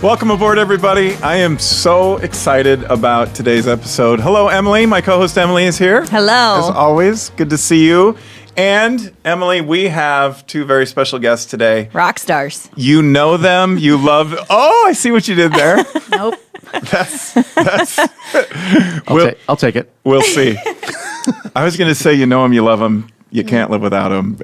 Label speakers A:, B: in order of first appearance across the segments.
A: Welcome aboard, everybody. I am so excited about today's episode. Hello, Emily. My co-host Emily is here.
B: Hello.
A: As always, good to see you. And Emily, we have two very special guests today.
B: Rock stars.
A: You know them. You love. Oh, I see what you did there.
B: Nope.
A: That's.
C: I'll take it.
A: We'll see. I was going to say, you know them, you love them. You can't live without them.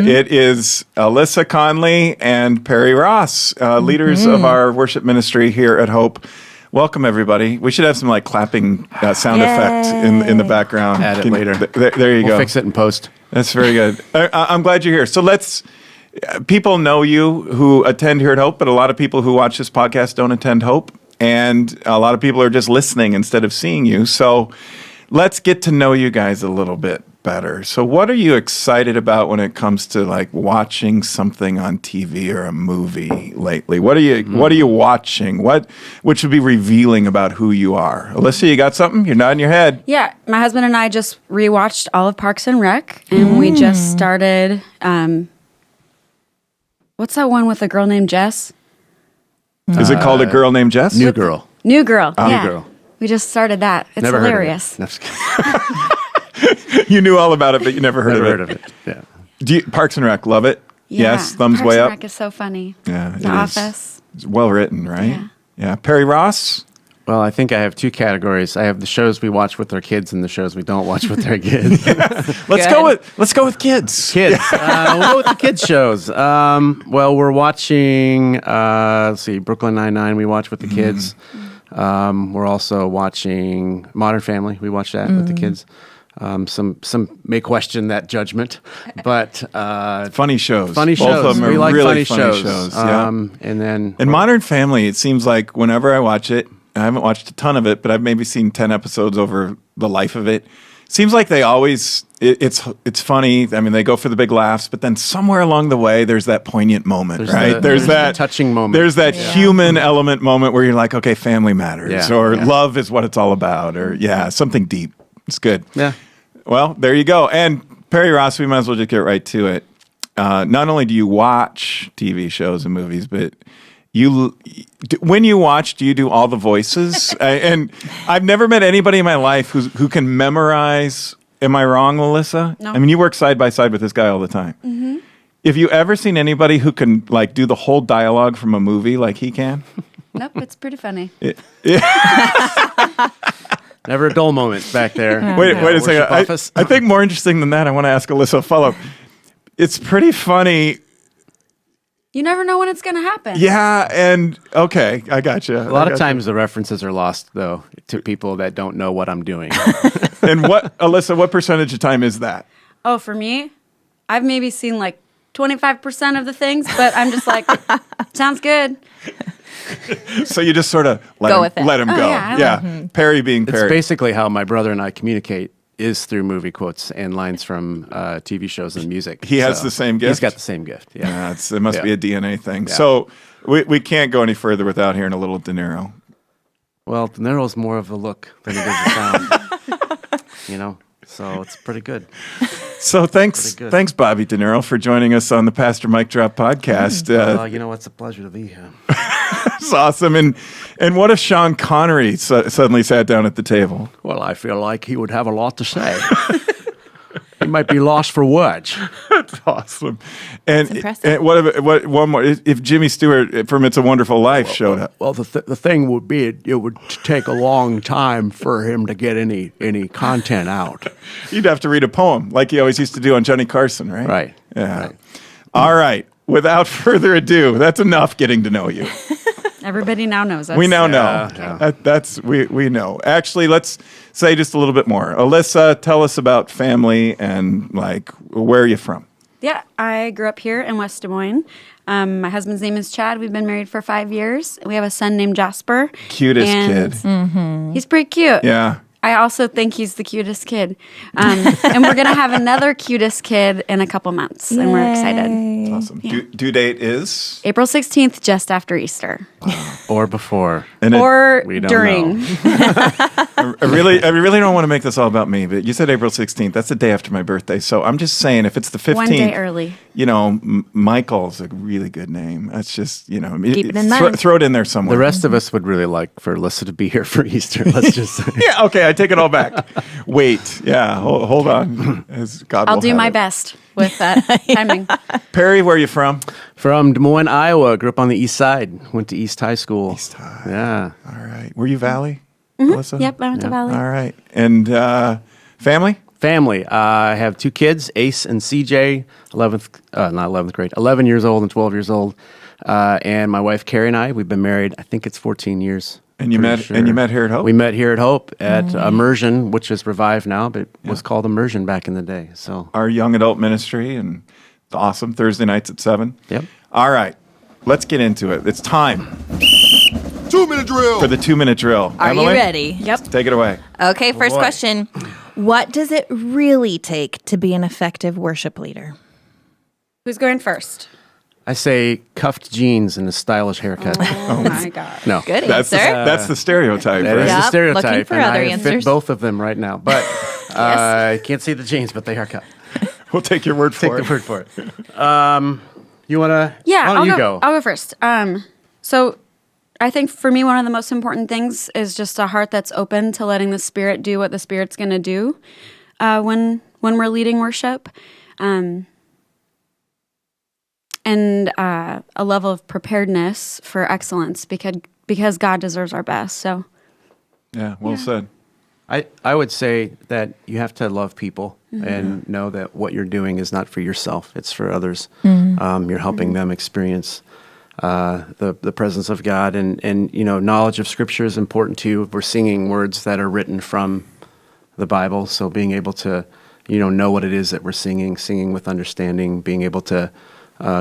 A: It is Alyssa Conley and Perry Ross, leaders of our worship ministry here at Hope. Welcome, everybody. We should have some clapping sound effect in the background.
C: Add it later.
A: There you go.
C: We'll fix it in post.
A: That's very good. I'm glad you're here. So people know you who attend here at Hope, but a lot of people who watch this podcast don't attend Hope. And a lot of people are just listening instead of seeing you. So let's get to know you guys a little bit better. So what are you excited about when it comes to watching something on TV or a movie lately? What are you watching? What should be revealing about who you are? Alyssa, you got something? You're nodding your head.
D: Yeah, my husband and I just rewatched all of Parks and Rec, and we just started. What's that one with a girl named Jess?
A: Is it called A Girl Named Jess?
C: New Girl.
D: New Girl. Yeah.
C: New Girl.
D: We just started that. It's
C: Never
D: hilarious.
C: Heard of it. No, just kidding.
A: You knew all about it, but you never heard
C: Never
A: of it.
C: heard of it. Yeah.
A: Parks and Rec, love it?
D: Yeah.
A: Yes, thumbs
D: Parks
A: way
D: and
A: up.
D: Rec is so funny.
A: Yeah,
D: The Office.
A: It's well written, right?
D: Yeah.
A: Perry Ross?
C: Well, I think I have two categories. I have the shows we watch with our kids and the shows we don't watch with our kids.
A: Let's go with kids.
C: Kids. We'll go with the kids shows. Well, we're watching, let's see, Brooklyn Nine-Nine we watch with the kids. We're also watching Modern Family. We watch that with the kids. Some may question that judgment, but
A: Funny shows.
C: Both
A: of them are
C: we like
A: really
C: funny shows.
A: Yeah.
C: And
A: Modern Family, it seems like whenever I watch it, I haven't watched a ton of it, but I've maybe seen 10 episodes over the life of it. Seems like they always, it's funny. I mean, they go for the big laughs, but then somewhere along the way, there's that poignant moment, right? There's that
C: touching moment.
A: There's that human element moment where you're like, okay, family matters, or love is what it's all about, or something deep. It's good.
C: Yeah.
A: Well, there you go. And Perry Ross, we might as well just get right to it. Not only do you watch TV shows and movies, but when you watch, do you do all the voices? And I've never met anybody in my life who can memorize. Am I wrong, Alyssa?
D: No.
A: I mean, you work side by side with this guy all the time. Mm-hmm. Have you ever seen anybody who can do the whole dialogue from a movie like he can?
D: Nope, it's pretty funny.
C: Never a dull moment back there.
A: Wait a second. I think more interesting than that, I want to ask Alyssa a follow-up. It's pretty funny.
D: You never know when it's going to happen.
A: Yeah, and okay, I got you.
C: A lot of times the references are lost, though, to people that don't know what I'm doing.
A: And Alyssa, what percentage of time is that?
D: Oh, for me, I've maybe seen 25% of the things, but I'm just like, sounds good.
A: So you just sort of let him go.
D: Yeah.
A: Perry being
C: It's
A: Perry.
C: basically how my brother and I communicate is through movie quotes and lines from TV shows and music.
A: He has the same gift?
C: He's got the same gift, yeah.
A: It must be a DNA thing.
C: Yeah.
A: So we can't go any further without hearing a little De Niro.
C: Well, De Niro's more of a look than it is a sound. So it's pretty good.
A: So thanks, Bobby De Niro, for joining us on the Pastor Mike Drop podcast.
C: It's a pleasure to be here.
A: It's awesome. And what if Sean Connery suddenly sat down at the table?
C: Well, I feel like he would have a lot to say. He might be lost for words.
A: That's awesome. And,
B: impressive.
A: and what one more? If Jimmy Stewart from It's a Wonderful Life showed up.
C: Well, the thing would be it would take a long time for him to get any content out.
A: You'd have to read a poem like he always used to do on Johnny Carson, right?
C: Right.
A: Yeah.
C: Right.
A: All right. Without further ado, that's enough getting to know you.
D: Everybody now knows us.
A: We now know.
C: Yeah.
A: We know. Actually, let's say just a little bit more. Alyssa, tell us about family and where are you from?
D: Yeah, I grew up here in West Des Moines. My husband's name is Chad. We've been married for 5 years. We have a son named Jasper.
A: Cutest
D: and
A: kid.
D: He's pretty cute.
A: Yeah.
D: I also think he's the cutest kid. And we're going to have another cutest kid in a couple months, and we're excited.
A: Awesome. Due date is?
D: April 16th, just after Easter.
C: Or before.
D: Or
C: we don't
D: during.
C: know.
A: I really don't want to make this all about me, but you said April 16th. That's the day after my birthday. So I'm just saying, if it's the 15th.
D: 1 day early.
A: Michael's a really good name. That's just,
B: Keep it in mind.
A: throw it in there somewhere.
C: The rest of us would really like for Alyssa to be here for Easter. Let's just say.
A: Yeah, okay, I take it all back. Wait, yeah, hold on. As God
D: I'll
A: will
D: do
A: have
D: my
A: it.
D: best with that timing.
A: Perry, where are you from?
C: From Des Moines, Iowa. Grew up on the east side. Went to East High School.
A: East High.
C: Yeah.
A: All right. Were you Valley, Alyssa?
D: Yep, I went to Valley.
A: All right. And family?
C: Family. I have 2 kids, Ace and CJ, 11 years old and 12 years old. And my wife, Carrie, and I, we've been married, I think it's 14 years.
A: And you met here at Hope?
C: We met here at Hope at Immersion, which is revived now, but was called Immersion back in the day. So
A: Our young adult ministry, and it's awesome. Thursday nights at 7.
C: Yep.
A: All right. Let's get into it. It's time
E: 2-minute drill.
A: for the 2-minute drill.
B: Are
A: Emily?
B: you ready?
D: Yep.
A: Take it away.
B: Okay, first
C: boy.
B: question. What does it really take to be an effective worship leader?
D: Who's going first?
C: I say cuffed jeans and a stylish haircut.
D: Oh my God.
C: No.
B: Good
A: That's
B: answer.
A: the stereotype,
C: That
A: right?
C: is
B: Yep,
C: the stereotype.
B: looking for
C: and
B: other
C: I
B: answers.
C: fit both of them right now. But I can't see the jeans, but they are cut.
A: We'll take your word
C: Take
A: for
C: the
A: it.
C: word for it. You want to?
D: Yeah,
C: Why don't you go?
D: I'll go first. So I think for me, one of the most important things is just a heart that's open to letting the Spirit do what the Spirit's going to do when we're leading worship, and a level of preparedness for excellence because God deserves our best. So
A: Yeah, well said.
C: I would say that you have to love people and know that what you're doing is not for yourself; it's for others. You're helping them experience the presence of God, and knowledge of Scripture is important too. We're singing words that are written from the Bible, so being able to know what it is that we're singing with understanding, being able to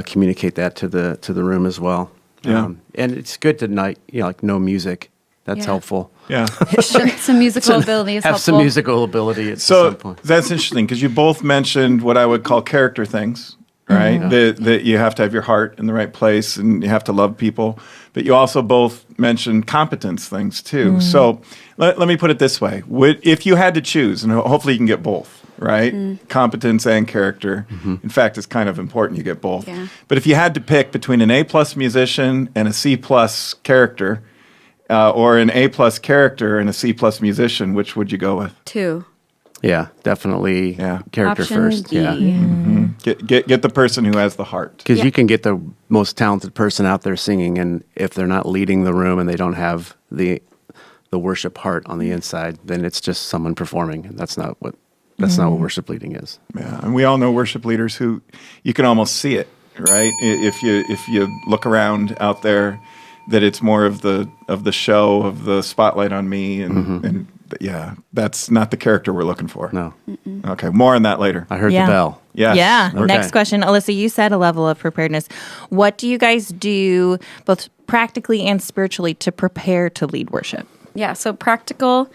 C: communicate that to the room as well.
A: Yeah.
C: And it's good to know music. That's
D: Yeah.
C: helpful.
A: Yeah.
D: some musical ability is
C: Have
D: helpful.
C: some musical ability at
A: So
C: some point.
A: that's interesting because you both mentioned what I would call character things, right? That you have to have your heart in the right place and you have to love people. But you also both mentioned competence things too. So let me put it this way. If you had to choose, and hopefully you can get both, right? Competence and character. In fact, it's kind of important you get both.
D: Yeah.
A: But if you had to pick between an A+ musician and a C+ character, or an A+ character and a C+ musician, which would you go with?
D: 2.
C: Yeah, definitely.
A: Yeah.
C: Character
D: Option
C: first.
D: D.
C: Yeah,
A: Get the person who has the heart.
C: because
D: Yeah.
C: you can get the most talented person out there singing, and if they're not leading the room and they don't have the worship heart on the inside, then it's just someone performing, and that's not what worship leading is.
A: Yeah, and we all know worship leaders who you can almost see it, right? If you look around out there, that it's more of the show, of the spotlight on me, and yeah, that's not the character we're looking for.
C: No,
A: Okay, more on that later.
C: I heard
B: Yeah.
C: the bell.
A: Yes.
B: Yeah.
A: Okay.
B: Next question. Alyssa, you said a level of preparedness. What do you guys do both practically and spiritually to prepare to lead worship?
D: Yeah, so practical.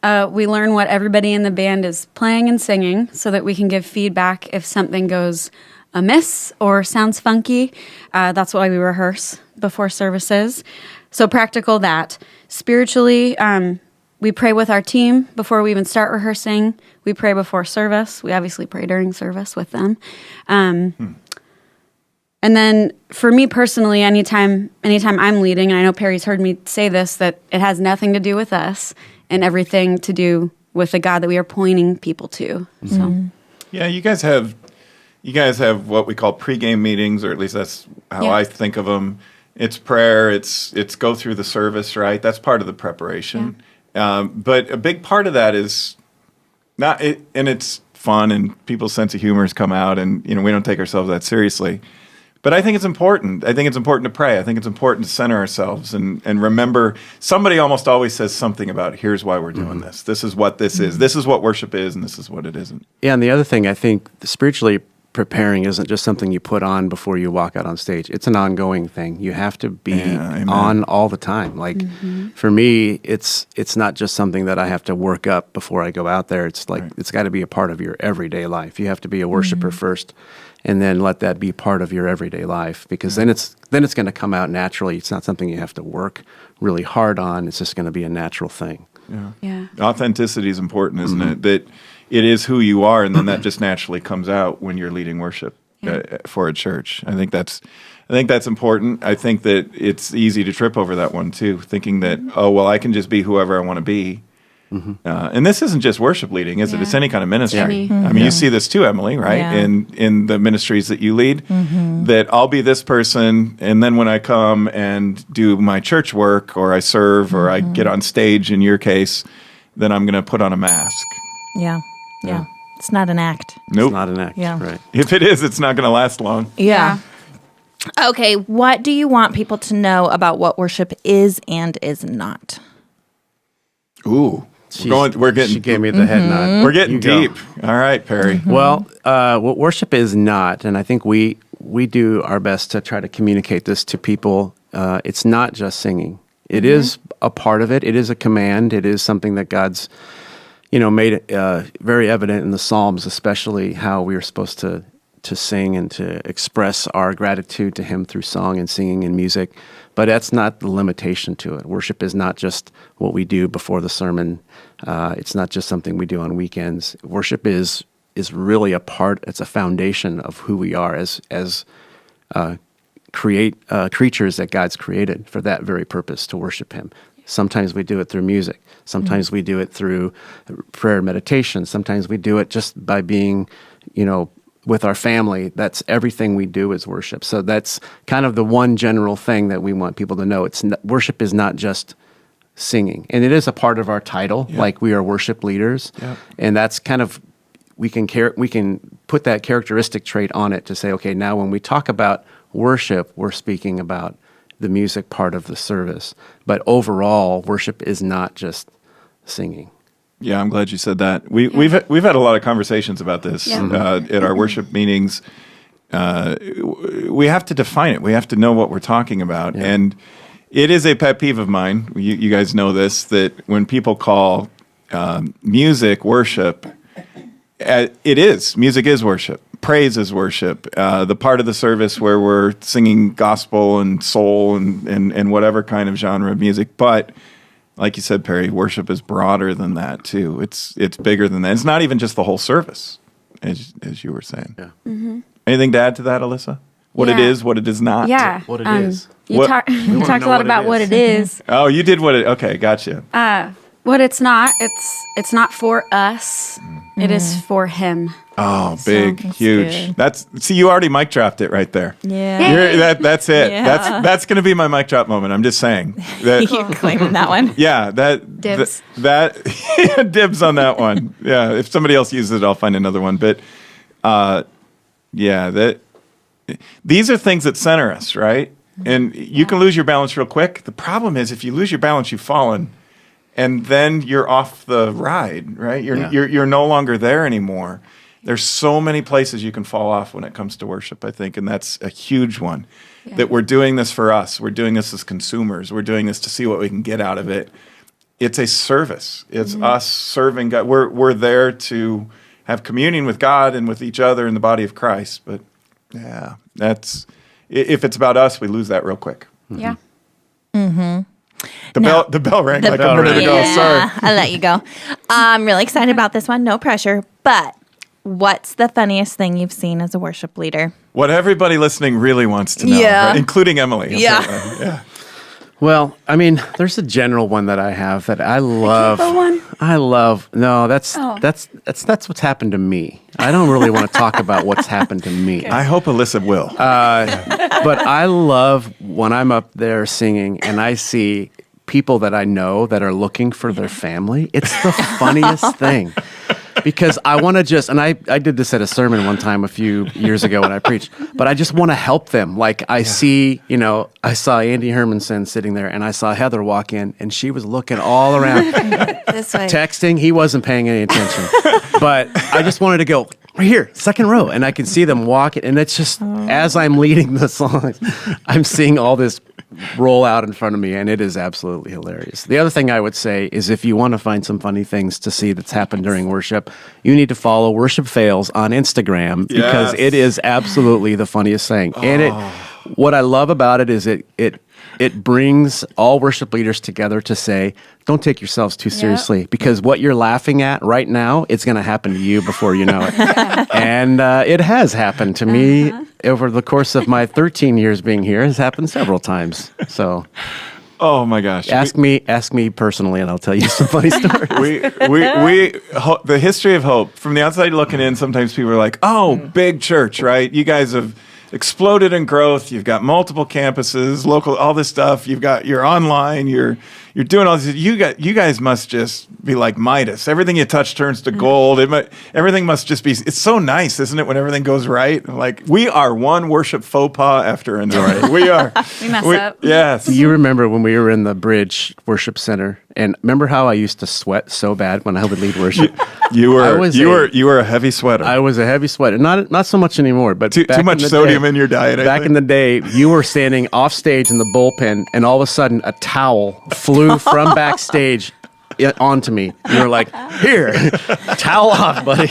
D: We learn what everybody in the band is playing and singing so that we can give feedback if something goes amiss or sounds funky. That's why we rehearse before services. So practical that. Spiritually, we pray with our team before we even start rehearsing. We pray before service. We obviously pray during service with them. And then for me personally, anytime I'm leading, and I know Perry's heard me say this, that it has nothing to do with us and everything to do with the God that we are pointing people to. So
A: Yeah, you guys have what we call pregame meetings, or at least that's how
D: Yeah.
A: I think of them. It's prayer. It's go through the service, right? That's part of the preparation. But a big part of that is not it, and it's fun, and people's sense of humor has come out, and we don't take ourselves that seriously. But I think it's important. I think it's important to pray. I think it's important to center ourselves and remember. Somebody almost always says something about, here's why we're doing this. This is what this is. This is what worship is, and this is what it isn't.
C: Yeah, and the other thing I think spiritually preparing isn't just something you put on before you walk out on stage. It's an ongoing thing. You have to be on all the time. Like for me, it's not just something that I have to work up before I go out there. It's like it's got to be a part of your everyday life. You have to be a worshiper first, and then let that be part of your everyday life, because then it's going to come out naturally. It's not something you have to work really hard on. It's just going to be a natural thing.
D: Yeah.
A: Authenticity is important, isn't it? That it is who you are, and then that just naturally comes out when you're leading worship for a church. I think that's important. I think that it's easy to trip over that one too, thinking that I can just be whoever I want to be. And this isn't just worship leading, is it? It's any kind of ministry. I mean, you see this too, Emily, right?
B: Yeah.
A: In the ministries that you lead, that I'll be this person, and then when I come and do my church work, or I serve, or I get on stage, in your case, then I'm going to put on a mask.
B: Yeah. It's not an act.
A: Nope.
C: It's not an act.
B: Yeah.
C: Right.
A: If it is, it's not going to last long.
B: Yeah. Okay, what do you want people to know about what worship is and is not?
A: Ooh.
C: She gave me the head nod.
A: We're getting
C: You go.
A: deep. All right, Perry.
C: Well, what worship is not, and I think we do our best to try to communicate this to people. It's not just singing. It is a part of it. It is a command. It is something that God's, made very evident in the Psalms, especially how we are supposed to sing and to express our gratitude to Him through song and singing and music. But that's not the limitation to it. Worship is not just what we do before the sermon. It's not just something we do on weekends. Worship is really a part. It's a foundation of who we are as creatures that God's created for that very purpose, to worship Him. Sometimes we do it through music. Sometimes we do it through prayer and meditation. Sometimes we do it just by being, with our family. That's everything we do is worship. So that's kind of the one general thing that we want people to know. Worship is not just singing, and it is a part of our title. Like, we are worship leaders, and that's kind of we can put that characteristic trait on it to say, okay, now when we talk about worship, we're speaking about the music part of the service. But overall, worship is not just singing.
A: Yeah, I'm glad you said that. We've had a lot of conversations about this at our worship meetings. We have to define it. We have to know what we're talking about. Yeah. And it is a pet peeve of mine. You guys know this, that when people call music worship, music is worship. Praise is worship. The part of the service where we're singing gospel and soul and whatever kind of genre of music. But like you said, Perry, worship is broader than that too. It's bigger than that. It's not even just the whole service, as you were saying. Yeah. Anything to add to that, Alyssa? What it is, what it is not?
D: Yeah.
C: What it is.
D: You talked a lot about what it is.
A: Oh, you did okay, gotcha.
D: What it's not, it's not for us. It is for Him.
A: Oh, big, huge.
B: Good.
A: See, you already mic dropped it right there.
B: Yeah.
A: That's it.
B: Yeah.
A: That's going to be my mic drop moment. I'm just saying. That,
B: You're claiming that one.
A: Yeah,
D: Dibs.
A: Dibs on that one. Yeah, if somebody else uses it, I'll find another one. But these are things that center us, right? And you can lose your balance real quick. The problem is, if you lose your balance, you've fallen, and then you're off the ride, right? You're no longer there anymore. There's so many places you can fall off when it comes to worship, I think, and that's a huge one. Yeah. That we're doing this for us. We're doing this as consumers. We're doing this to see what we can get out of it. It's a service. It's us serving God. We're there to have communion with God and with each other in the body of Christ. But yeah, if it's about us, we lose that real quick.
D: Yeah.
A: The bell rang like a minute ago. Sorry.
B: I'll let you go. I'm really excited about this one. No pressure. But what's the funniest thing you've seen as a worship leader?
A: What everybody listening really wants to know, right? Including Emily.
B: Yeah.
C: Well, I mean, there's a general one that I have that I love. I love. No, that's what's happened to me. I don't really want to talk about what's happened to me.
A: I hope Alyssa will.
C: But I love when I'm up there singing and I see people that I know that are looking for their family. It's the funniest thing. Because I want to just, and I did this at a sermon one time a few years ago when I preached, but I just want to help them. Like I see, I saw Andy Hermanson sitting there and I saw Heather walk in and she was looking all around,
B: This way.
C: texting. He wasn't paying any attention, but I just wanted to go, right here, second row. And I can see them walking. And it's just, as I'm leading the song, I'm seeing all this roll out in front of me. And it is absolutely hilarious. The other thing I would say is if you want to find some funny things to see that's happened during worship, you need to follow Worship Fails on Instagram because it is absolutely the funniest thing. And what I love about it is it brings all worship leaders together to say, don't take yourselves too seriously, because what you're laughing at right now, it's going to happen to you before you know it. And it has happened to me over the course of my 13 years being here. It has happened several times. So,
A: Oh my gosh!
C: ask me personally, and I'll tell you some funny stories.
A: The history of Hope, from the outside looking in, sometimes people are like, "Oh, big church, right? You guys have exploded in growth. You've got multiple campuses, local, all this stuff. You're online. You're doing all this. You guys must just be like Midas. Everything you touch turns to gold. Everything must just be. It's so nice, isn't it, when everything goes right? Like we are one worship faux pas after another. We are.
D: We mess up.
A: Yes.
C: Do you remember when we were in the Bridge Worship Center? And remember how I used to sweat so bad when I would lead worship?
A: You were a heavy sweater.
C: I was a heavy sweater. Not so much anymore, but
A: too much sodium in your diet.
C: Back in the day, you were standing off stage in the bullpen, and all of a sudden, a towel flew from backstage onto me. You were like, "Here, towel off, buddy."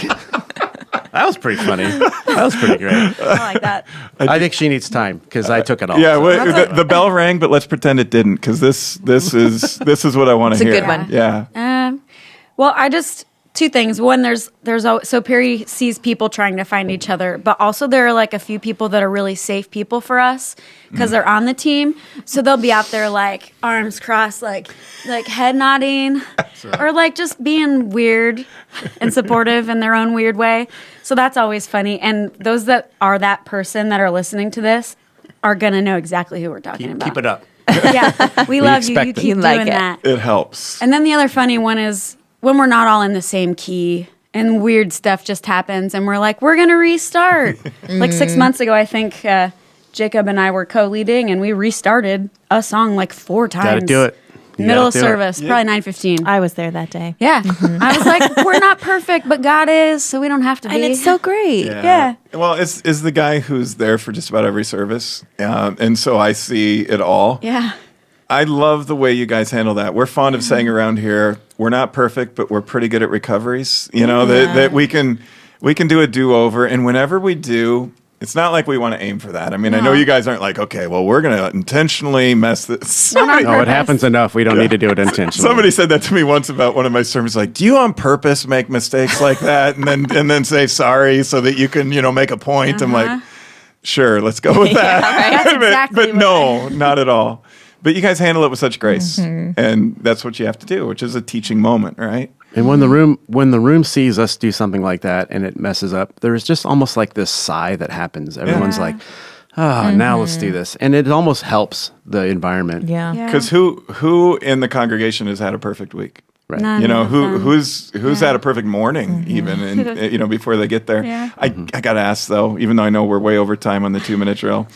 C: That was pretty funny. That was pretty great.
B: I like that.
C: I think she needs time because I took it off.
A: Yeah, the bell rang, but let's pretend it didn't, because this is what I want to hear.
B: It's a good one.
A: Yeah.
D: Well, two things. One, so Perry sees people trying to find each other, but also there are like a few people that are really safe people for us because they're on the team. So they'll be out there like arms crossed, like head nodding, or like just being weird and supportive in their own weird way. So that's always funny. And those that are that person that are listening to this are gonna know exactly who we're talking about.
C: Keep it up.
D: Yeah, we love you. You
C: expect it.
D: keep
B: like
D: doing
B: it.
D: that.
A: It helps.
D: And then the other funny one is when we're not all in the same key and weird stuff just happens and we're like, we're going to restart. Like 6 months ago, I think Jacob and I were co-leading and we restarted a song like 4 times.
C: Gotta do it.
D: Middle of service, probably 9:15.
B: I was there that day.
D: Yeah. I was like, we're not perfect, but God is, so we don't have to be.
B: And it's so great.
D: Yeah.
A: Well, it's the guy who's there for just about every service, and so I see it all.
D: Yeah.
A: I love the way you guys handle that. We're fond of saying around here, we're not perfect, but we're pretty good at recoveries. You know, that we can do a do-over, and whenever we do, it's not like we want to aim for that. I mean, I know you guys aren't like, okay, well, we're going to intentionally mess this.
C: No, it happens enough. We don't need to do it intentionally.
A: Somebody said that to me once about one of my sermons. Like, do you on purpose make mistakes like that, and then say sorry so that you can make a point? I'm like, sure, let's go with that.
D: Right. That's exactly
A: but no, not at all. But you guys handle it with such grace, and that's what you have to do, which is a teaching moment, right?
C: And when the room sees us do something like that and it messes up, there's just almost like this sigh that happens. Everyone's like, now let's do this. And it almost helps the environment.
B: Yeah.
A: Because who in the congregation has had a perfect week?
C: Right.
D: None of them.
A: Who's had a perfect morning even, and before they get there.
D: Yeah.
A: I got to ask though, even though I know we're way over time on the 2-minute drill.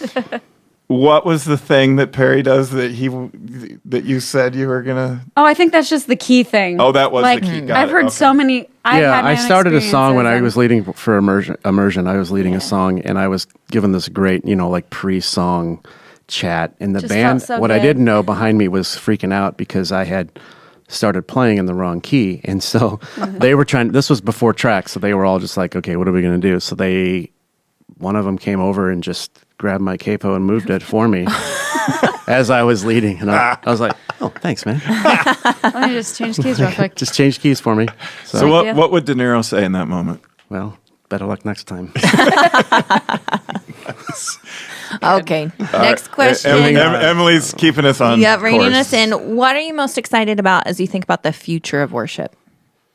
A: What was the thing that Perry does that you said you were gonna?
D: Oh, I think that's just the key thing.
A: Oh, that was the key. Got
D: I've
A: it.
D: heard
A: Okay.
D: so many.
C: I started a song when I
D: experiences
C: was leading for immersion. I was leading a song, and I was given this great, like pre-song chat. And the
D: Just
C: band,
D: felt so
C: what I
D: good.
C: didn't know behind me was freaking out because I had started playing in the wrong key, and so they were trying. This was before tracks, so they were all just like, "Okay, what are we going to do?" So one of them came over and just grabbed my capo and moved it for me as I was leading. And I was like, "Oh, thanks, man.
D: Let me just change keys real quick.
C: Just change keys for me."
A: So what would De Niro say in that moment?
C: Well, better luck next time.
B: Okay. Next question.
A: Emily's keeping us on.
B: Yeah, reining
A: course.
B: us in. What are you most excited about as you think about the future of worship?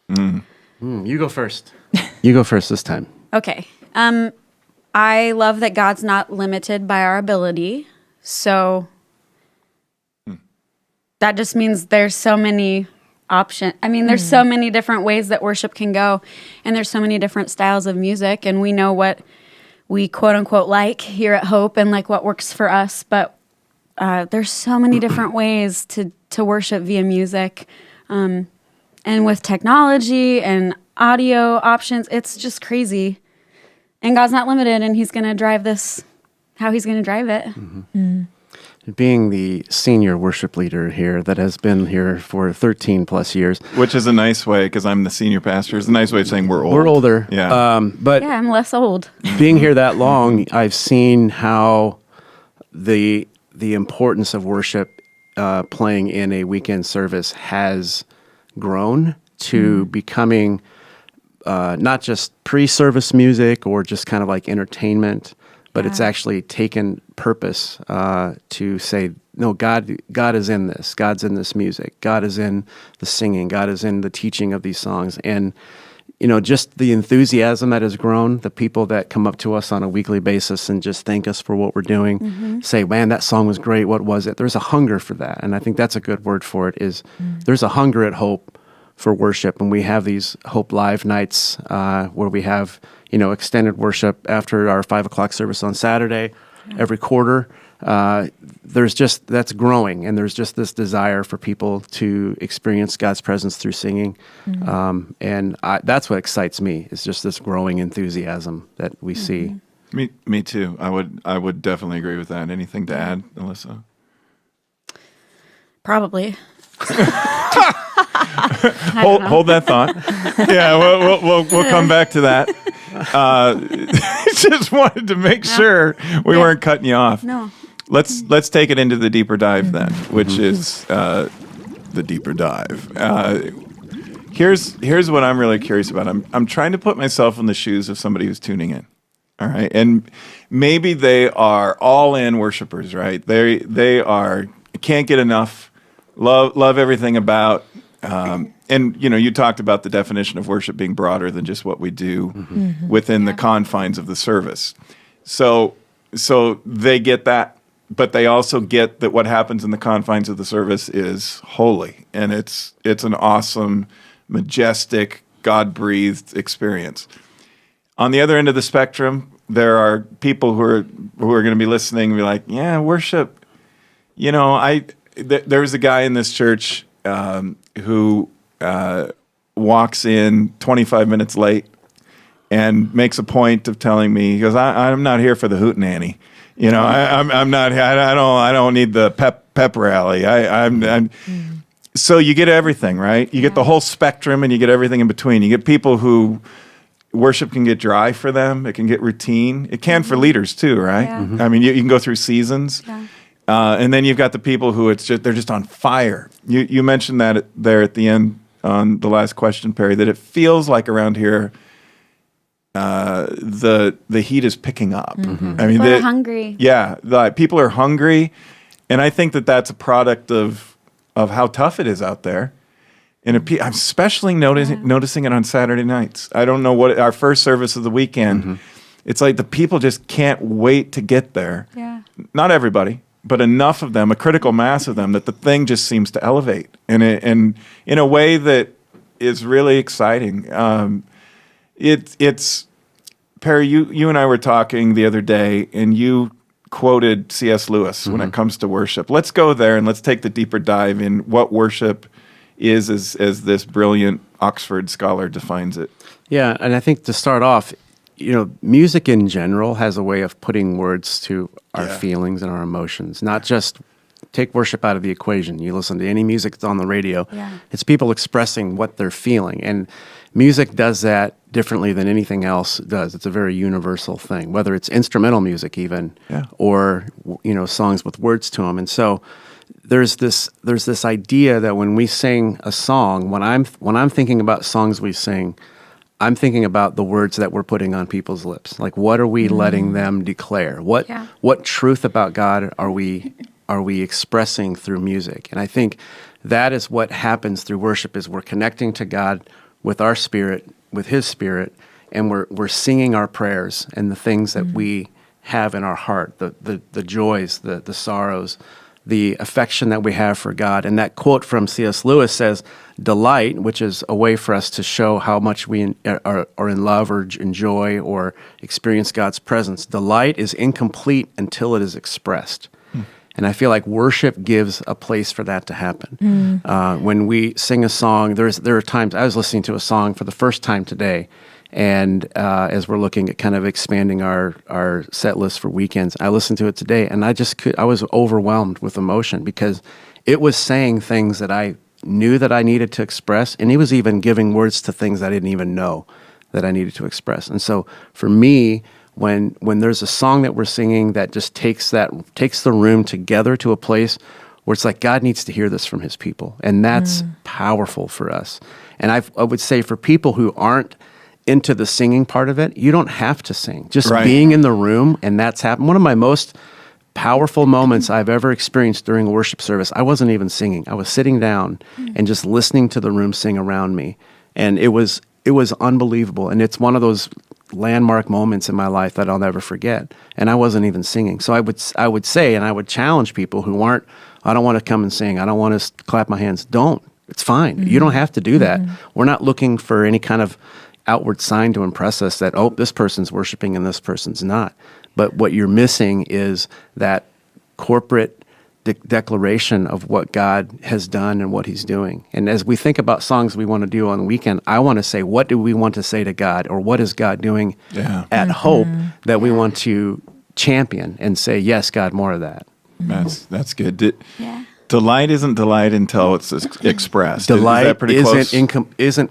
C: You go first. You go first this time.
D: Okay. I love that God's not limited by our ability. So that just means there's so many options. I mean, there's so many different ways that worship can go, and there's so many different styles of music, and we know what we quote unquote like here at Hope and like what works for us. But there's so many different ways to worship via music. And with technology and audio options, it's just crazy. And God's not limited, and He's going to drive this how He's going to drive it.
C: Being the senior worship leader here that has been here for 13 plus years.
A: Which is a nice way, because I'm the senior pastor, it's a nice way of saying we're old.
C: We're older.
A: Yeah.
C: But
D: Yeah, I'm less old.
C: being here that long, I've seen how the importance of worship playing in a weekend service has grown to becoming not just pre-service music or just kind of like entertainment, but it's actually taken purpose to say, no, God is in this. God's in this music. God is in the singing. God is in the teaching of these songs. And, just the enthusiasm that has grown, the people that come up to us on a weekly basis and just thank us for what we're doing, say, man, that song was great. What was it? There's a hunger for that. And I think that's a good word for it is there's a hunger at Hope for worship. And we have these Hope Live nights where we have, extended worship after our 5 o'clock service on Saturday every quarter. That's growing, and there's just this desire for people to experience God's presence through singing. And that's what excites me, is just this growing enthusiasm that we see.
A: Me too. I would definitely agree with that. Anything to add, Alyssa?
D: Probably.
A: Hold that thought. Yeah, we'll come back to that. Just wanted to make sure we weren't cutting you off.
D: No.
A: Let's take it into the deeper dive then, which is the deeper dive. Here's what I'm really curious about. I'm trying to put myself in the shoes of somebody who's tuning in. All right, and maybe they are all in worshipers, right? They are can't get enough. Love everything about. And you talked about the definition of worship being broader than just what we do within the confines of the service. So they get that, but they also get that what happens in the confines of the service is holy, and it's an awesome, majestic, God-breathed experience. On the other end of the spectrum, there are people who are going to be listening and be like, yeah, worship. There was a guy in this church who walks in 25 minutes late and makes a point of telling me, he goes, I'm not here for the hootenanny. I'm not. I don't need the pep rally. So you get everything, right? You get the whole spectrum, and you get everything in between. You get people who worship can get dry for them. It can get routine. It can for leaders too, right?
D: Yeah.
A: I mean, you can go through seasons.
D: Yeah.
A: And then you've got the people who they're just on fire. You mentioned that there at the end on the last question, Perry, that it feels like around here the heat is picking up. I mean,
D: They're hungry.
A: Yeah, people are hungry, and I think that that's a product of how tough it is out there. And I'm especially noticing it on Saturday nights. I don't know what our first service of the weekend. It's like the people just can't wait to get there.
D: Yeah. Not
A: Not everybody, but enough of them, a critical mass of them, that the thing just seems to elevate, and in a way that is really exciting. It's Perry. You and I were talking the other day, and you quoted C.S. Lewis when it comes to worship. Let's go there and let's take the deeper dive in what worship is, as this brilliant Oxford scholar defines it.
C: Yeah, and I think to start off, music in general has a way of putting words to our feelings and our emotions. Not just take worship out of the equation. You listen to any music that's on the radio, it's people expressing what they're feeling. And music does that differently than anything else does. It's a very universal thing, whether it's instrumental music even, or songs with words to them. And so there's this idea that when we sing a song, when I'm thinking about songs we sing, I'm thinking about the words that we're putting on people's lips. Like, what are we letting them declare? What truth about God are we expressing through music? And I think that is what happens through worship, is we're connecting to God with our spirit, with His Spirit, and we're singing our prayers and the things that we have in our heart, the joys, the sorrows, the affection that we have for God. And that quote from C.S. Lewis says, delight, which is a way for us to show how much we are in love or enjoy or experience God's presence. Delight is incomplete until it is expressed. And I feel like worship gives a place for that to happen. When we sing a song, there are times, I was listening to a song for the first time today, And as we're looking at kind of expanding our set list for weekends, I listened to it today, and I was overwhelmed with emotion because it was saying things that I knew that I needed to express, and he was even giving words to things I didn't even know that I needed to express. And so for me, when there's a song that we're singing that just takes the room together to a place where it's like God needs to hear this from his people, and that's powerful for us. And I would say for people who aren't into the singing part of it, you don't have to sing. Just being in the room, and that's happened. One of my most powerful moments I've ever experienced during a worship service, I wasn't even singing. I was sitting down and just listening to the room sing around me. And it was unbelievable. And it's one of those landmark moments in my life that I'll never forget. And I wasn't even singing. So I would say, and I would challenge people who aren't, I don't want to come and sing, I don't want to clap my hands. Don't. It's fine. You don't have to do that. We're not looking for any kind of outward sign to impress us that, oh, this person's worshiping and this person's not. But what you're missing is that corporate declaration of what God has done and what he's doing. And as we think about songs we want to do on the weekend, I want to say, what do we want to say to God, or what is God doing at Hope that we want to champion and say, yes, God, more of that.
A: That's good. Delight isn't delight until it's expressed.
C: Delight
A: is that pretty close?
C: Isn't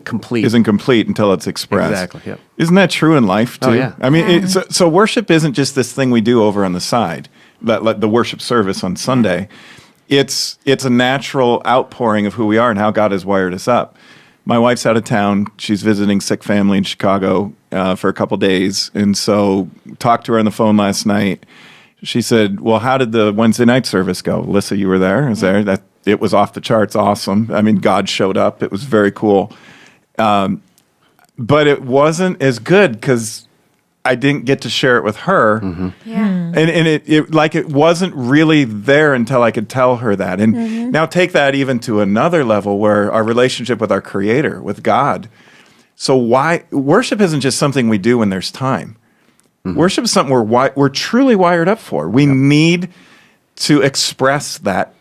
C: complete.
A: Isn't complete until it's expressed.
C: Exactly. Yep.
A: Isn't that true in life too?
C: Oh, yeah.
A: I mean, so worship isn't just this thing we do over on the side, like the worship service on Sunday. It's a natural outpouring of who we are and how God has wired us up. My wife's out of town. She's visiting sick family in Chicago for a couple days, and so talked to her on the phone last night. She said, well, how did the Wednesday night service go? Alyssa, you were there? I was there. It was off the charts awesome. I mean, God showed up. It was very cool. But it wasn't as good because I didn't get to share it with her. And it wasn't really there until I could tell her that. And now take that even to another level where our relationship with our Creator, with God. So worship isn't just something we do when there's time. Worship is something we're truly wired up for. We need to express that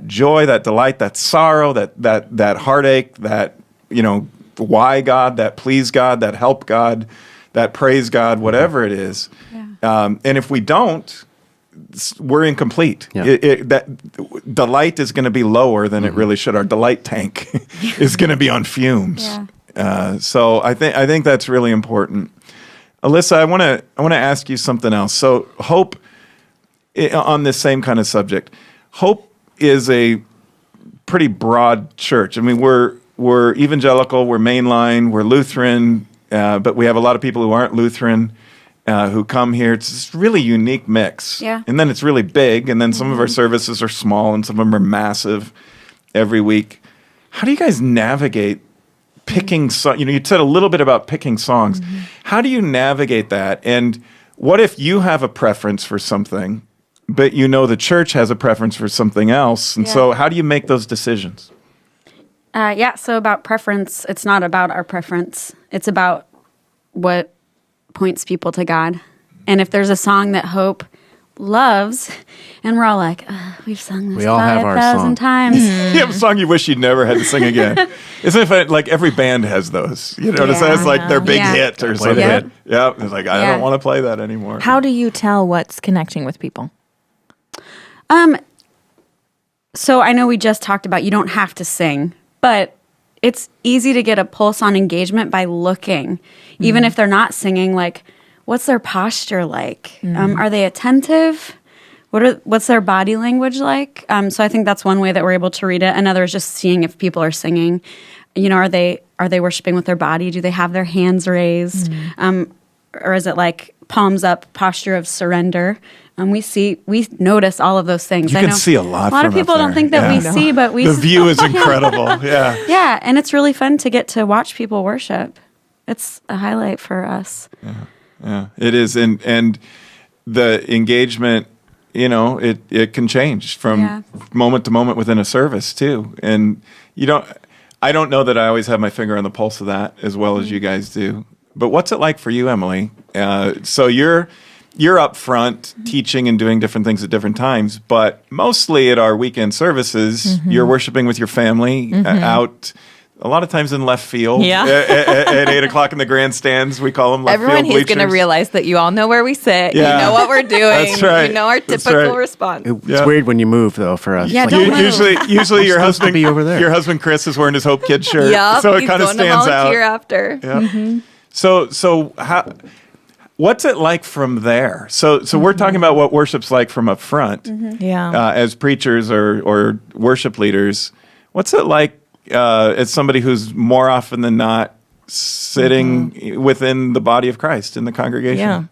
A: joy, that delight, that sorrow, that heartache, that why God, that please God, that help God, that praise God, whatever it is. And if we don't, we're incomplete. That delight is going to be lower than it really should. Our delight tank is going to be on fumes. So I think that's really important. Alyssa, I want to ask you something else. So Hope, on this same kind of subject, Hope is a pretty broad church. I mean, we're evangelical, we're mainline, we're Lutheran, but we have a lot of people who aren't Lutheran who come here. It's this really unique mix. And then it's really big, and then some of our services are small, and some of them are massive every week. How do you guys navigate picking you said a little bit about picking songs. How do you navigate that? And what if you have a preference for something, but the church has a preference for something else? And so how do you make those decisions?
D: So about preference, it's not about our preference. It's about what points people to God. And if there's a song that Hope loves, and we're all like, we've sung this 5,000 times.
A: You have a song you wish you'd never had to sing again. Isn't it like every band has those? It's like their big hit or something. Yeah, it's like, I don't want to play that anymore.
B: How do you tell what's connecting with people?
D: So I know we just talked about you don't have to sing, but it's easy to get a pulse on engagement by looking. Even if they're not singing, like, what's their posture like? Are they attentive? What's their body language like? So I think that's one way that we're able to read it. Another is just seeing if people are singing. Are they worshiping with their body? Do they have their hands raised? Or is it like palms up, posture of surrender? We notice all of those things.
A: You can see a lot.
D: A lot of people don't think that we see, but we.
A: The view is incredible.
D: Yeah, and it's really fun to get to watch people worship. It's a highlight for us.
A: Yeah, it is, and the engagement, it can change from moment to moment within a service too. And I don't know that I always have my finger on the pulse of that as well as you guys do. But what's it like for you, Emily? So you're up front teaching and doing different things at different times, but mostly at our weekend services, you're worshiping with your family out a lot of times in left field.
B: Yeah.
A: At 8 o'clock in the grandstands, we call them left
B: Everyone
A: field
B: he's going to
A: bleachers.
B: realize that you all know where we sit.
A: Yeah.
B: You know what we're doing.
A: That's right.
B: You know our
A: That's
B: typical
A: right.
B: response.
C: It's
A: Yeah.
C: weird when you move, though, for us.
D: Yeah,
C: Like,
D: don't move.
A: Usually your husband
C: be over there.
A: Your husband Chris is wearing his Hope Kids shirt,
B: Yep,
A: so it
B: he's
A: kind of
B: going to
A: stands out.
B: volunteer after.
A: Yeah. So how? What's it like from there? So we're talking about what worship's like from up front
B: Yeah.
A: as preachers or worship leaders. What's it like as somebody who's more often than not sitting within the body of Christ in the congregation?
B: Yeah.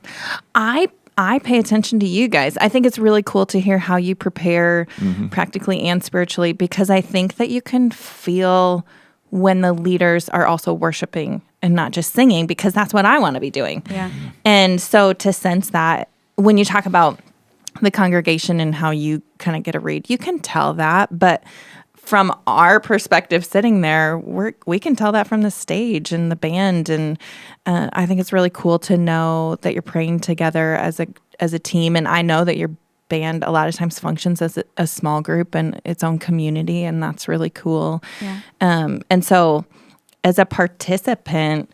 B: I pay attention to you guys. I think it's really cool to hear how you prepare practically and spiritually, because I think that you can feel when the leaders are also worshiping and not just singing, because that's what I want to be doing.
D: Yeah.
B: And so to sense that when you talk about the congregation and how you kind of get a read, you can tell that. But from our perspective sitting there, we can tell that from the stage and the band. And I think it's really cool to know that you're praying together as a team. And I know that your band a lot of times functions as a small group and its own community, and that's really cool.
D: Yeah.
B: And so as a participant,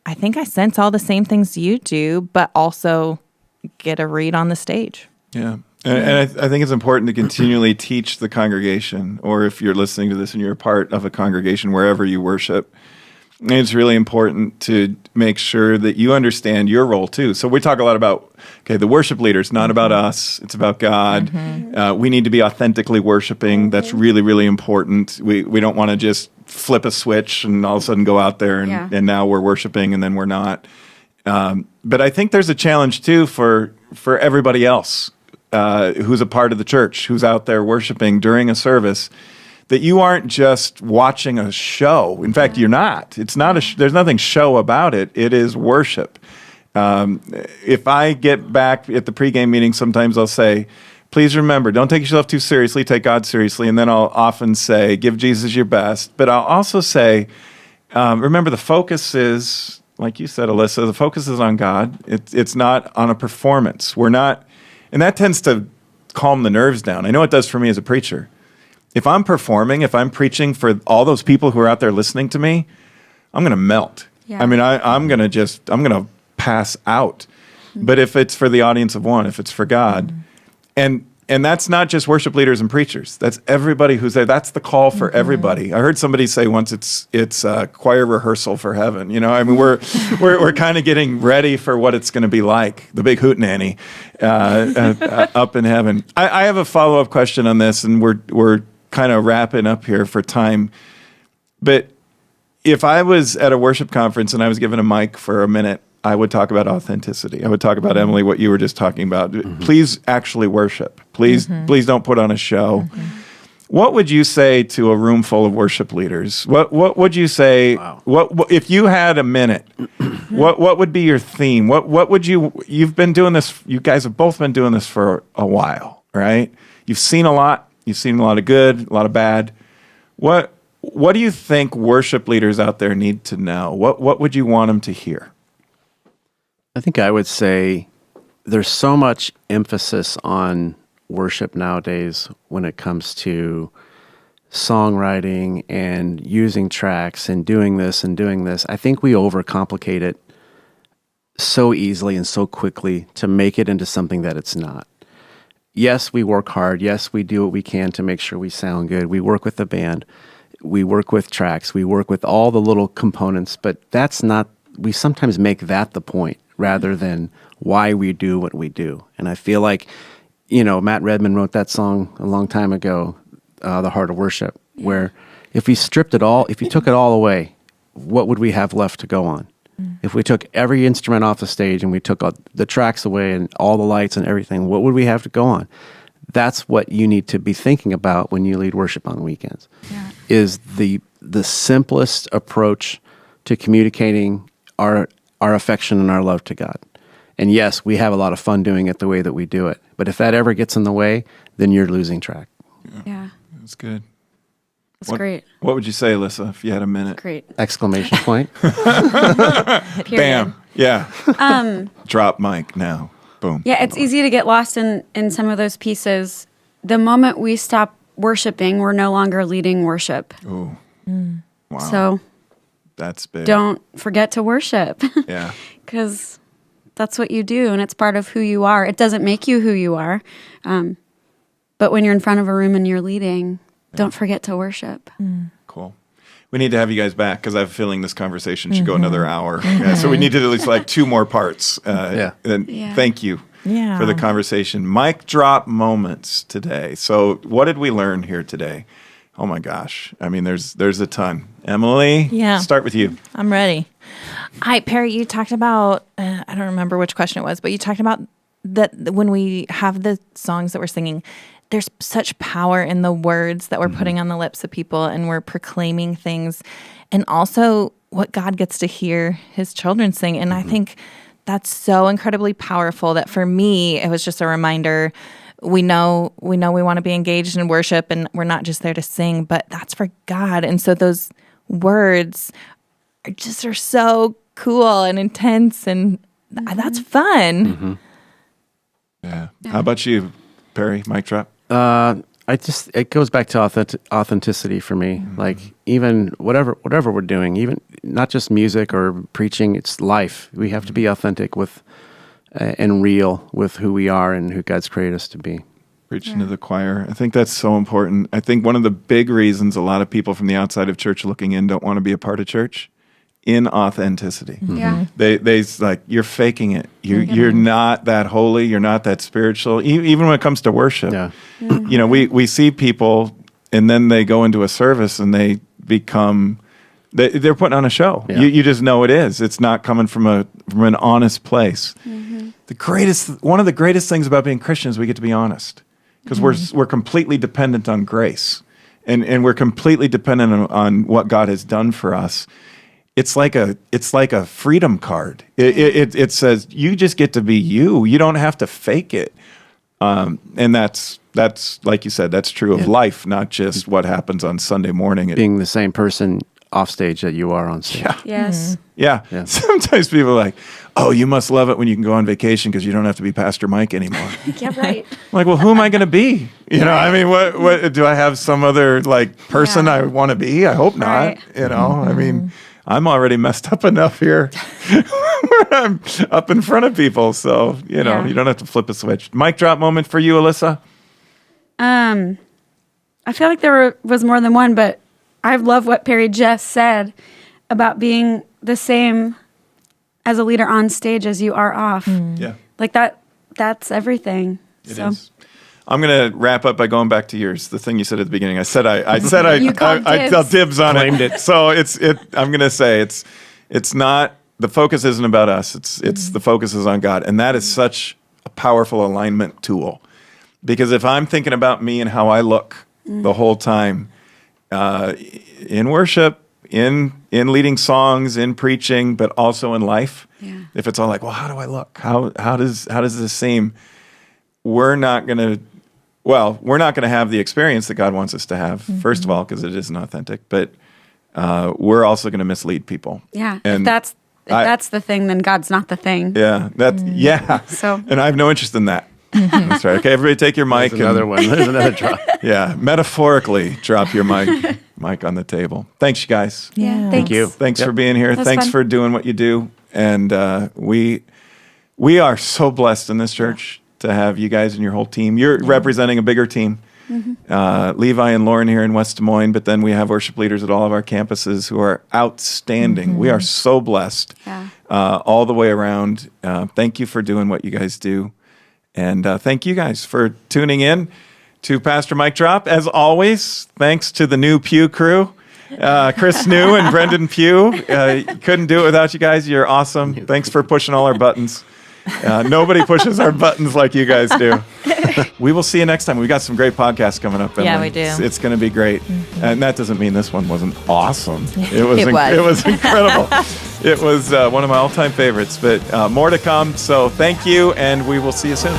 B: I think I sense all the same things you do, but also get a read on the stage.
A: Yeah. And I think it's important to continually teach the congregation, or if you're listening to this and you're a part of a congregation wherever you worship, it's really important to make sure that you understand your role too. So we talk a lot about, the worship leader. It's not about us. It's about God. We need to be authentically worshiping. That's really, really important. We don't want to just flip a switch and all of a sudden go out there and now we're worshiping and then we're not. But I think there's a challenge too for everybody else who's a part of the church, who's out there worshiping during a service, that you aren't just watching a show. In fact, you're not. It's not there's nothing show about it. It is worship. If I get back at the pregame meeting, sometimes I'll say, please remember, don't take yourself too seriously, take God seriously. And then I'll often say, give Jesus your best. But I'll also say, remember, the focus is, like you said, Alyssa, the focus is on God. It's not on a performance. We're not, and that tends to calm the nerves down. I know it does for me as a preacher. If I'm performing, if I'm preaching for all those people who are out there listening to me, I'm going to melt.
D: Yeah.
A: I mean, I'm going to pass out. But if it's for the audience of one, if it's for God, and that's not just worship leaders and preachers. That's everybody who's there. That's the call for everybody. I heard somebody say once, it's a choir rehearsal for heaven. You know, I mean, we're kind of getting ready for what it's going to be like, the big hootenanny up in heaven. I have a follow-up question on this, and we're kind of wrapping up here for time. But if I was at a worship conference and I was given a mic for a minute, I would talk about authenticity. I would talk about, Emily, what you were just talking about. Please actually worship. Please don't put on a show. What would you say to a room full of worship leaders? What would you say?
C: Wow.
A: What if you had a minute? What would be your theme? What would you've been doing this? You guys have both been doing this for a while, right? You've seen a lot. You've seen a lot of good, a lot of bad. What do you think worship leaders out there need to know? What would you want them to hear?
C: I think I would say there's so much emphasis on worship nowadays when it comes to songwriting and using tracks and doing this and doing this. I think we overcomplicate it so easily and so quickly to make it into something that it's not. Yes, we work hard. Yes, we do what we can to make sure we sound good. We work with the band. We work with tracks. We work with all the little components, but that's not, we sometimes make that the point rather than why we do what we do. And I feel like, Matt Redman wrote that song a long time ago, The Heart of Worship, where if we stripped it all, if you took it all away, what would we have left to go on? If we took every instrument off the stage and we took the tracks away and all the lights and everything, what would we have to go on? That's what you need to be thinking about when you lead worship on weekends, is the simplest approach to communicating our affection and our love to God. And yes, we have a lot of fun doing it the way that we do it. But if that ever gets in the way, then you're losing track.
D: Yeah.
A: That's good.
D: That's great.
A: What would you say, Alyssa, if you had a minute?
D: Great.
C: Exclamation point.
A: Bam. Yeah. Drop mic now. Boom.
D: Yeah, it's easy to get lost in some of those pieces. The moment we stop worshiping, we're no longer leading worship.
A: Ooh. Wow.
D: So
A: That's big.
D: don't forget to worship.
A: Yeah.
D: Because that's what you do, and it's part of who you are. It doesn't make you who you are. But when you're in front of a room and you're leading, don't forget to worship.
A: Cool. We need to have you guys back because I have a feeling this conversation should go another hour. Yeah, so we need to do at least like 2 more parts. And thank you for the conversation. Mic drop moments today. So what did we learn here today? Oh my gosh. I mean, there's a ton. Emily, start with you.
B: I'm ready. Perry, you talked about, I don't remember which question it was, but you talked about that when we have the songs that we're singing, there's such power in the words that we're putting on the lips of people, and we're proclaiming things, and also what God gets to hear his children sing. And I think that's so incredibly powerful that for me, it was just a reminder. We know we want to be engaged in worship, and we're not just there to sing, but that's for God. And so those words are so cool and intense, and that's fun.
A: Yeah. How about you, Perry? Mic drop.
C: It goes back to authenticity for me. Like even whatever we're doing, even not just music or preaching, it's life. We have to be authentic with and real with who we are and who God's created us to be.
A: Preaching to the choir. I think that's so important. I think one of the big reasons a lot of people from the outside of church looking in don't want to be a part of church, inauthenticity.
D: Yeah.
A: They like, you're faking it. You're not that holy. You're not that spiritual. Even when it comes to worship, you know, we see people and then they go into a service and they become, they're putting on a show.
C: Yeah.
A: You just know it is. It's not coming from an honest place. One of the greatest things about being Christians, we get to be honest because we're completely dependent on grace and we're completely dependent on what God has done for us. It's like a freedom card. It says you just get to be you. You don't have to fake it. And that's like you said, that's true of life, not just what happens on Sunday morning.
C: Being the same person off stage that you are on stage.
A: Yeah.
D: Yes.
A: Yeah. Sometimes people are like, oh, you must love it when you can go on vacation because you don't have to be Pastor Mike anymore.
D: Yeah, right.
A: I'm like, well, who am I going to be? You know, I mean, what do I have some other like person I want to be? I hope not.
D: Right.
A: You know, I mean, I'm already messed up enough here where I'm up in front of people. So, you know, you don't have to flip a switch. Mic drop moment for you, Alyssa?
D: I feel like there was more than one, but I love what Perry just said about being the same as a leader on stage as you are off.
A: Yeah.
D: Like that's everything.
A: It is. I'm going to wrap up by going back to yours. The thing you said at the beginning. I said I'll dibs on
C: Claimed
A: it.
C: it.
A: So I'm going to say it's not, the focus isn't about us. It's the focus is on God. And that is such a powerful alignment tool. Because if I'm thinking about me and how I look the whole time, in worship, in leading songs, in preaching, but also in life, if it's all like, well, how do I look? How does this seem? We're not going to have the experience that God wants us to have, first of all, because it isn't authentic, but we're also going to mislead people.
D: Yeah.
A: And
D: if that's the thing, then God's not the thing.
A: Yeah.
D: So.
A: And I have no interest in that. That's right. Okay, everybody take your mic.
C: There's another one. There's another drop.
A: Yeah, metaphorically drop your mic on the table. Thanks, you guys.
D: Yeah.
C: Thank you.
A: Thanks for being here.
D: That's
A: Thanks
D: fun.
A: for doing what you do. And we are so blessed in this church to have you guys and your whole team. You're representing a bigger team. Levi and Lauren here in West Des Moines, but then we have worship leaders at all of our campuses who are outstanding. We are so blessed all the way around. Thank you for doing what you guys do. And thank you guys for tuning in to Pastor Mike Drop. As always, thanks to the new Pew crew, Chris New and Brendan Pugh. Couldn't do it without you guys. You're awesome. Thanks for pushing all our buttons. Nobody pushes our buttons like you guys do. We will see you next time. We've got some great podcasts coming up.
B: Yeah,
A: Emily.
B: we do.
A: It's going to be great. And that doesn't mean this one wasn't awesome. It was.
B: It was.
A: It was incredible. It was one of my all-time favorites. But more to come. So thank you, and we will see you soon.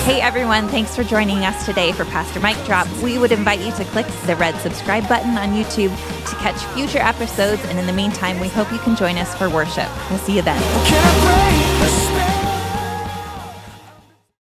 B: Hey everyone, thanks for joining us today for Pastor Mike Drop. We would invite you to click the red subscribe button on YouTube to catch future episodes. And in the meantime, we hope you can join us for worship. We'll see you then.
F: Can I break the spell?